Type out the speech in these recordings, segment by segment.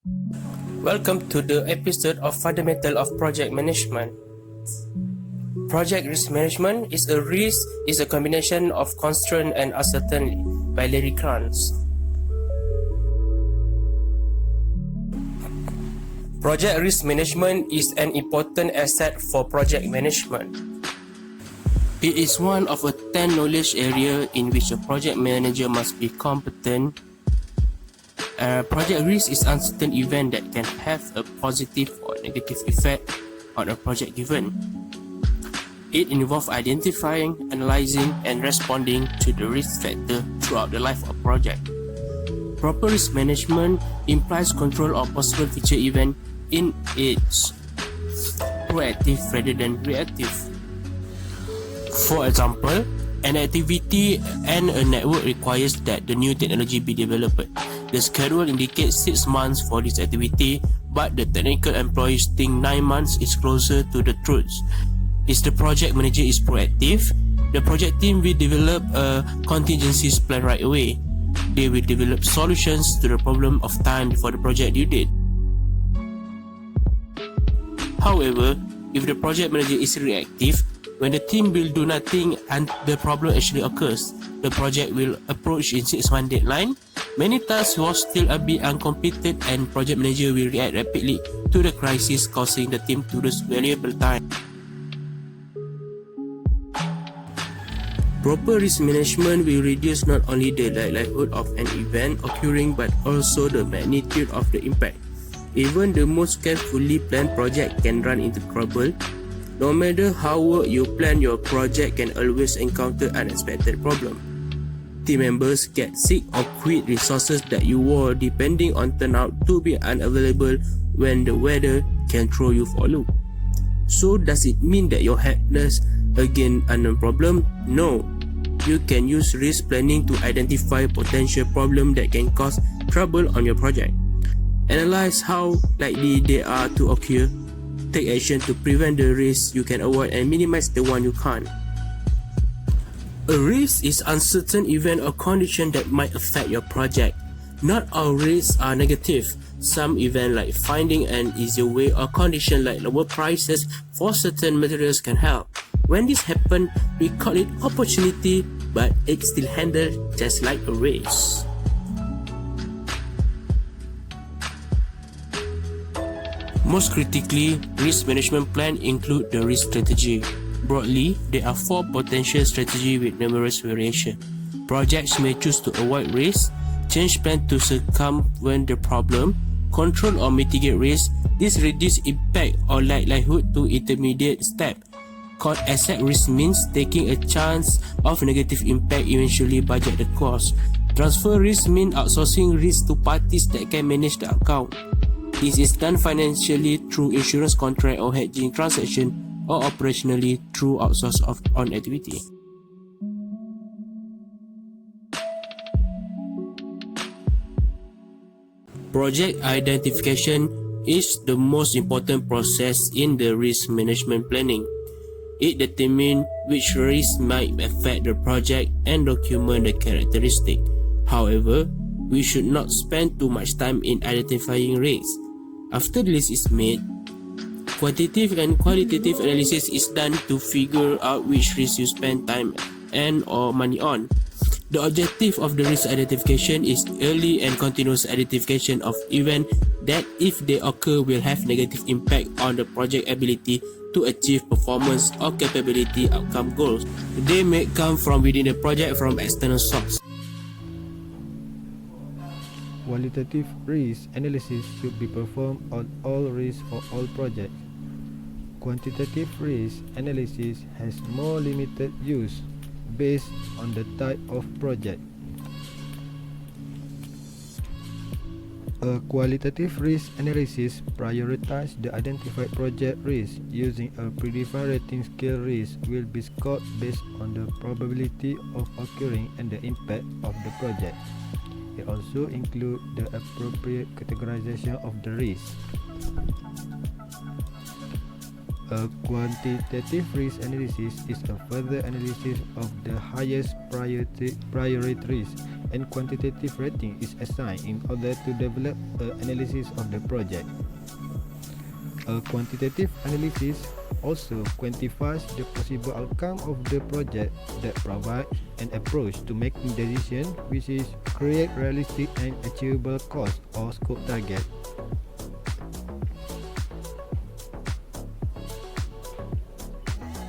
Welcome to the episode of Fundamental of Project Management. Project risk management is a combination of constraint and uncertainty by Larry Krantz. Project risk management is an important asset for project management. It is one of a 10 knowledge area in which a project manager must be competent. Project risk is uncertain event that can have a positive or negative effect on a project given. It involves identifying, analyzing, and responding to the risk factor throughout the life of a project. Proper risk management implies control of possible future event in its proactive rather than reactive. For example, an activity and a network requires that the new technology be developed. The schedule indicates 6 months for this activity, but the technical employees think 9 months is closer to the truth. If the project manager is proactive, the project team will develop a contingencies plan right away. They will develop solutions to the problem of time before the project due date. However, if the project manager is reactive, when the team will do nothing and the problem actually occurs, the project will approach in 6 month deadline. Many tasks will still be uncompleted and project manager will react rapidly to the crisis, causing the team to lose valuable time. Proper risk management will reduce not only the likelihood of an event occurring but also the magnitude of the impact. Even the most carefully planned project can run into trouble. No matter how well you plan, your project can always encounter unexpected problems. Team members get sick or quit resources that you were depending on turn out to be unavailable when the weather can throw you for a loop. So does it mean that your helpless against unknown problem? No. You can use risk planning to identify potential problems that can cause trouble on your project. Analyze how likely they are to occur. Take action to prevent the risks you can avoid and minimize the one you can't. A risk is uncertain event or condition that might affect your project. Not all risks are negative. Some events like finding an easier way or condition like lower prices for certain materials can help. When this happens, we call it opportunity, but it's still handled just like a risk. Most critically, risk management plan include the risk strategy. Broadly, there are 4 potential strategies with numerous variations. Projects may choose to avoid risk, change plan to circumvent the problem, control or mitigate risk. This reduces impact or likelihood to intermediate step. Called asset risk means taking a chance of negative impact, eventually budget the cost. Transfer risk means outsourcing risk to parties that can manage the account. This is done financially through insurance contract or hedging transaction, or operationally through outsource of on activity. Project identification is the most important process in the risk management planning. It determines which risks might affect the project and document the characteristic. However, we should not spend too much time in identifying risks. After the list is made, quantitative and qualitative analysis is done to figure out which risk you spend time and or money on. The objective of the risk identification is early and continuous identification of events that, if they occur, will have negative impact on the project ability to achieve performance or capability outcome goals. They may come from within the project from external source. Qualitative risk analysis should be performed on all risks for all projects. Quantitative risk analysis has more limited use based on the type of project. A qualitative risk analysis prioritizes the identified project risk using a predefined rating scale. Risk will be scored based on the probability of occurring and the impact of the project. It also includes the appropriate categorization of the risk. A quantitative risk analysis is a further analysis of the highest priority risk, and quantitative rating is assigned in order to develop an analysis of the project. A quantitative analysis also quantifies the possible outcome of the project that provides an approach to making decisions which is create realistic and achievable cost or scope target.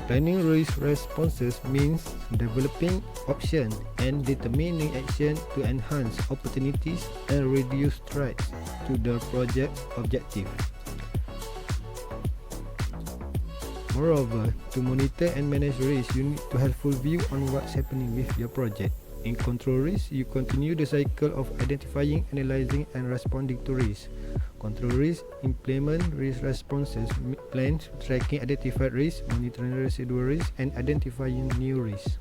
Planning risk responses means developing options and determining action to enhance opportunities and reduce threats to the project objective. Moreover, to monitor and manage risk, you need to have full view on what's happening with your project. In control risk, you continue the cycle of identifying, analyzing and responding to risk. Control risk, implement risk responses, plans, tracking identified risk, monitoring residual risk and identifying new risks.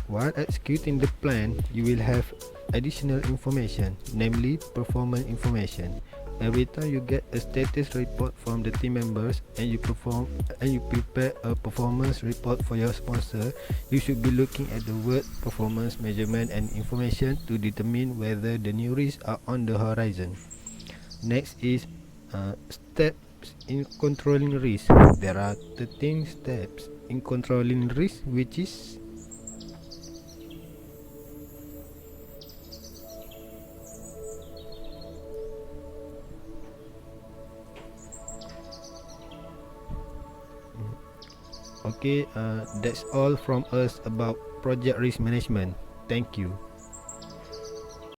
While executing the plan, you will have additional information, namely performance information. Every time you get a status report from the team members and you prepare a performance report for your sponsor, you should be looking at the word performance measurement and information to determine whether the new risks are on the horizon. Next is steps in controlling risk. There are 13 steps in controlling risk, which is okay, that's all from us about project risk management. Thank you.